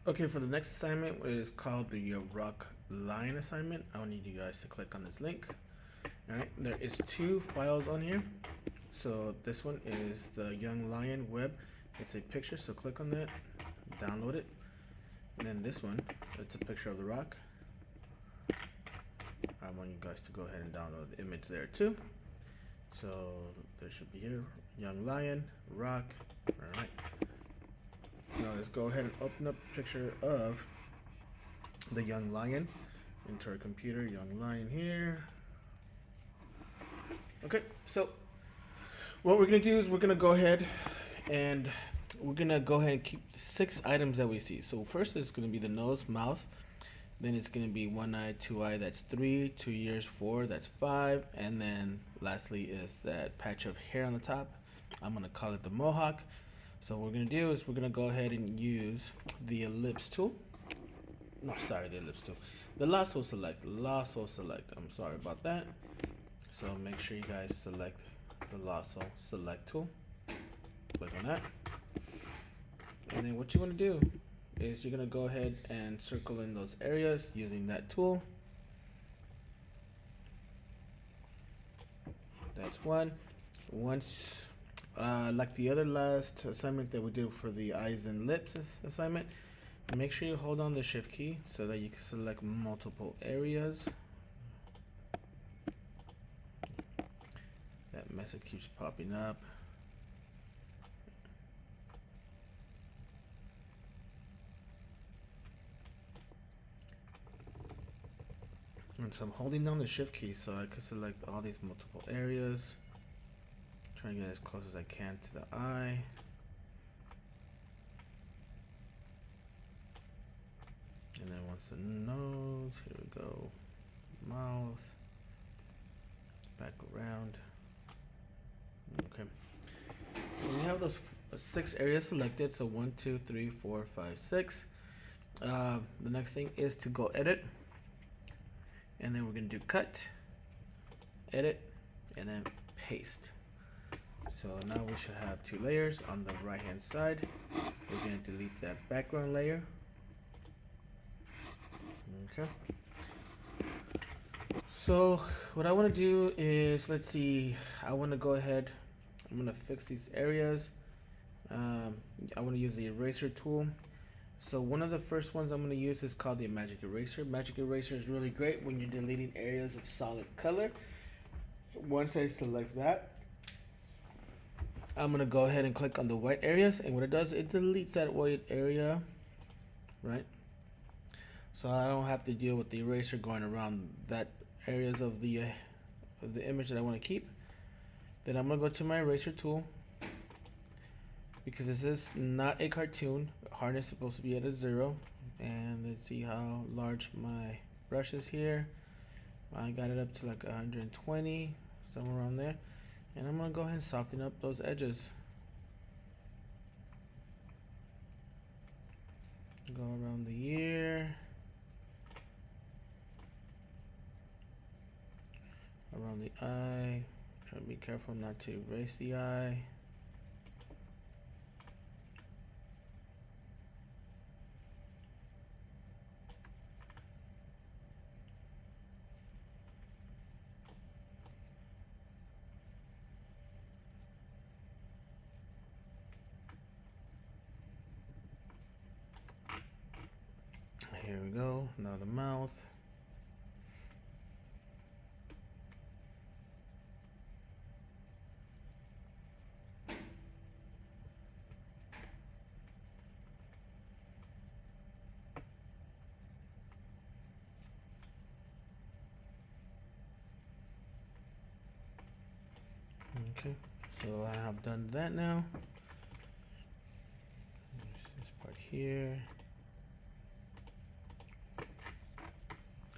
Okay, for the next assignment, it is called the rock line assignment. I will need you guys to click on this link. All right, there is two files on here. So this one is the Young Lion web. It's a picture, so click on that, download it. And then this one, it's a picture of the rock. I want you guys to go ahead and download the image there too. So there should be here, Young Lion, rock. All right. Now let's go ahead and open up a picture of the Young Lion into our computer. Young Lion here. Okay, so what we're gonna do is we're gonna go ahead and keep the 6 items that we see. So first is gonna be the nose, mouth. Then it's gonna be 1 eye, 2 eye. That's 3. 2 ears, 4. That's 5. And then lastly is that patch of hair on the top. I'm gonna call it the mohawk. So what we're gonna do is we're gonna go ahead and use the ellipse tool. No, sorry, the ellipse tool. The lasso select. I'm sorry about that. So make sure you guys select the lasso select tool. Click on that. And then what you want to do is you're going to go ahead and circle in those areas using that tool. That's one. Once, like the other last assignment that we did for the eyes and lips assignment, make sure you hold on the shift key so that you can select multiple areas. That message keeps popping up. And so I'm holding down the shift key so I can select all these multiple areas. Trying to get as close as I can to the eye. And then once the nose, here we go. Mouth. Back around. Okay. So we have those 6 areas selected. So 1, 2, 3, 4, 5, 6. The next thing is to go edit. And then we're going to do cut, edit, and then paste. So now we should have 2 layers on the right hand side. We're going to delete that background layer. Okay. So what I want to do is, let's see, I want to go ahead, I'm going to fix these areas. I want to use the eraser tool. So one of the first ones I'm going to use is called the Magic Eraser. Magic Eraser is really great when you're deleting areas of solid color. Once I select that, I'm going to go ahead and click on the white areas, and what it does, it deletes that white area, right? So I don't have to deal with the eraser going around that areas of the image that I want to keep. Then I'm going to go to my eraser tool. Because this is not a cartoon, hardness is supposed to be at a 0. And let's see how large my brush is here. I got it up to like 120, somewhere around there. And I'm gonna go ahead and soften up those edges. Go around the ear. Around the eye. Try to be careful not to erase the eye. Here we go. Now the mouth. Okay, so I have done that now. This part here.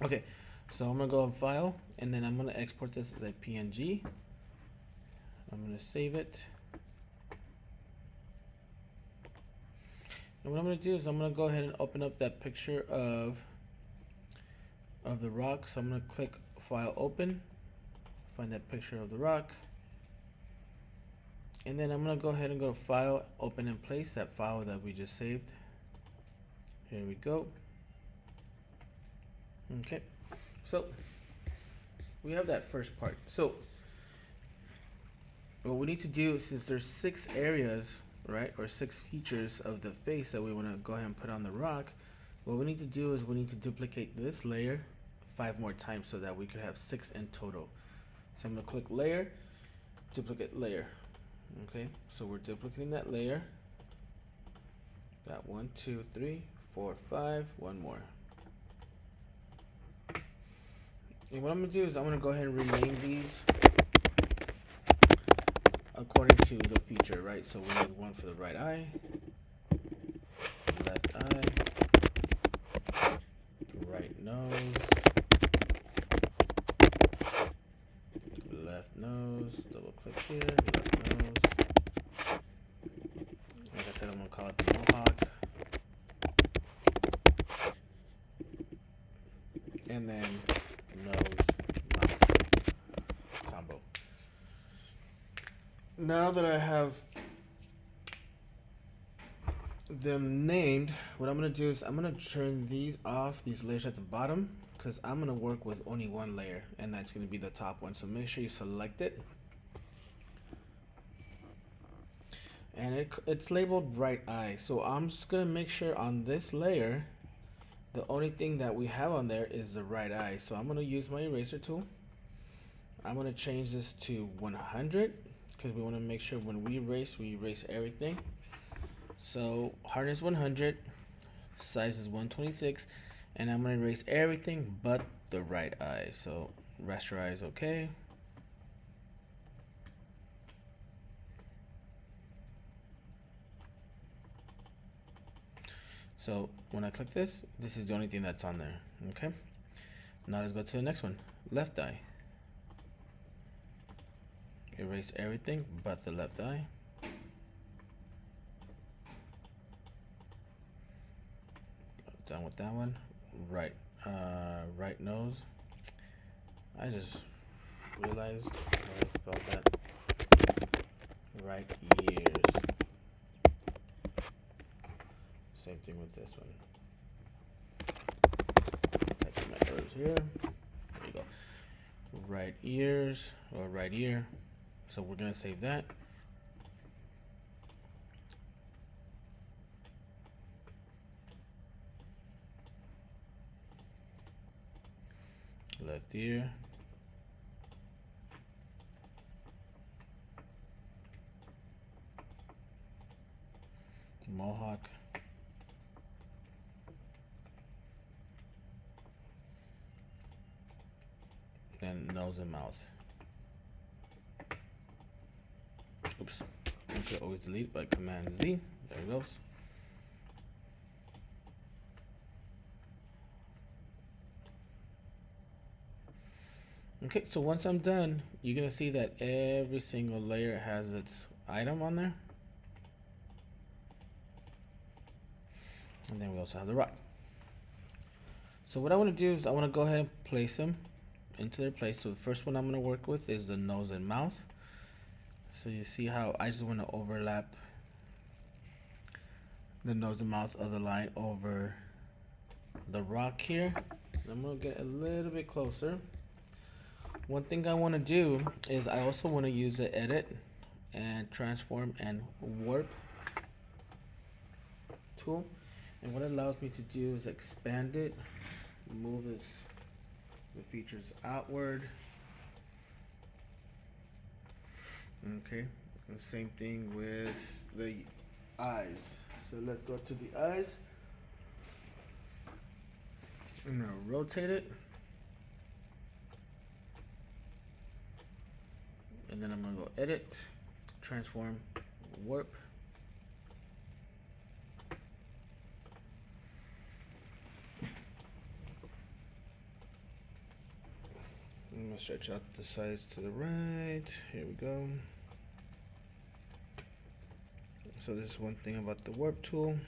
Okay, so I'm gonna go on file, and then I'm gonna export this as a PNG. I'm gonna save it. And what I'm gonna do is I'm gonna go ahead and open up that picture of the rock. So I'm gonna click File, Open, find that picture of the rock, and then I'm gonna go ahead and go to File, Open, and Place that file that we just saved. Here we go. Okay, so we have that first part. So what we need to do, since there's 6 areas, right, or 6 features of the face that we want to go ahead and put on the rock, what we need to do is we need to duplicate this layer 5 more times so that we could have 6 in total. So I'm going to click layer, duplicate layer. Okay, so we're duplicating that layer. Got 1, 2, 3, 4, 5, one more. And what I'm going to do is I'm going to go ahead and rename these according to the feature, right? So we need one for the right eye, left eye, right nose, left nose, double click here, left nose. Like I said, I'm gonna call it the mohawk. And then nose, mouth combo. Now that I have them named, what I'm gonna do is I'm gonna turn these off, these layers at the bottom, because I'm gonna work with only one layer, and that's gonna be the top one. So make sure you select it, and it's labeled right eye. So I'm just gonna make sure on this layer, the only thing that we have on there is the right eye. So I'm gonna use my eraser tool. I'm gonna change this to 100 because we want to make sure when we erase everything. So hardness 100, size is 126, and I'm gonna erase everything but the right eye. So rasterize, okay. So when I click this, this is the only thing that's on there. Okay. Now let's go to the next one. Left eye. Erase everything but the left eye. Done with that one. Right nose. I just realized how I spelled that. Right ears. Same thing with this one. Touch my ears here. There you go. Right ears or right ear. So we're gonna save that. Left ear. Mohawk. And nose and mouth. Oops. You can always delete by Command Z. There it goes. Okay, so once I'm done, you're gonna see that every single layer has its item on there. And then we also have the rock. So what I want to do is I want to go ahead and place them into their place. So the first one I'm going to work with is the nose and mouth. So you see how I just want to overlap the nose and mouth of the line over the rock here. I'm going to get a little bit closer. One thing I want to do is I also want to use the edit and transform and warp tool. And what it allows me to do is expand it, move the features outward. Okay, and same thing with the eyes. So let's go to the eyes. I'm gonna rotate it. And then I'm gonna go edit, transform, warp. I'm gonna stretch out the sides to the right. Here we go. So this is one thing about the warp tool.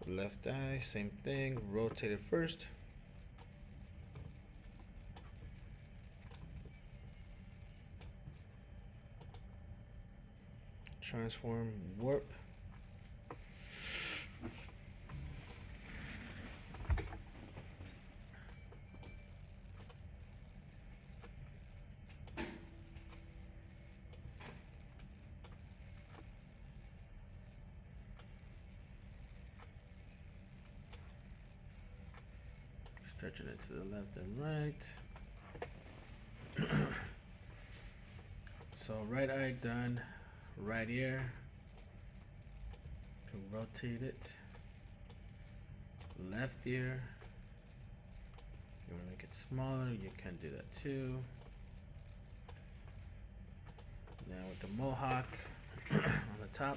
Left eye, same thing. Rotate it first. transform warp. Stretching it to the left and right. So right eye done, right ear. Can rotate it. Left ear. You want to make it smaller, you can do that too. Now with the mohawk on the top.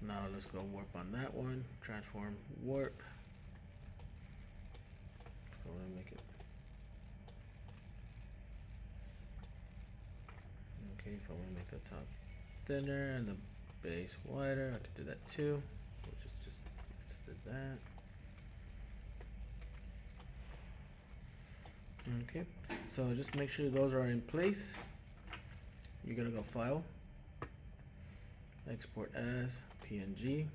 Now let's go warp on that one. Transform warp. So we're gonna make it. Okay, if I want to make the top thinner and the base wider, I could do that too. We'll just did that. Okay, so just make sure those are in place. You're gonna go File, Export as PNG,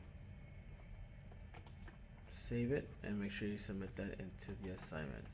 save it, and make sure you submit that into the assignment.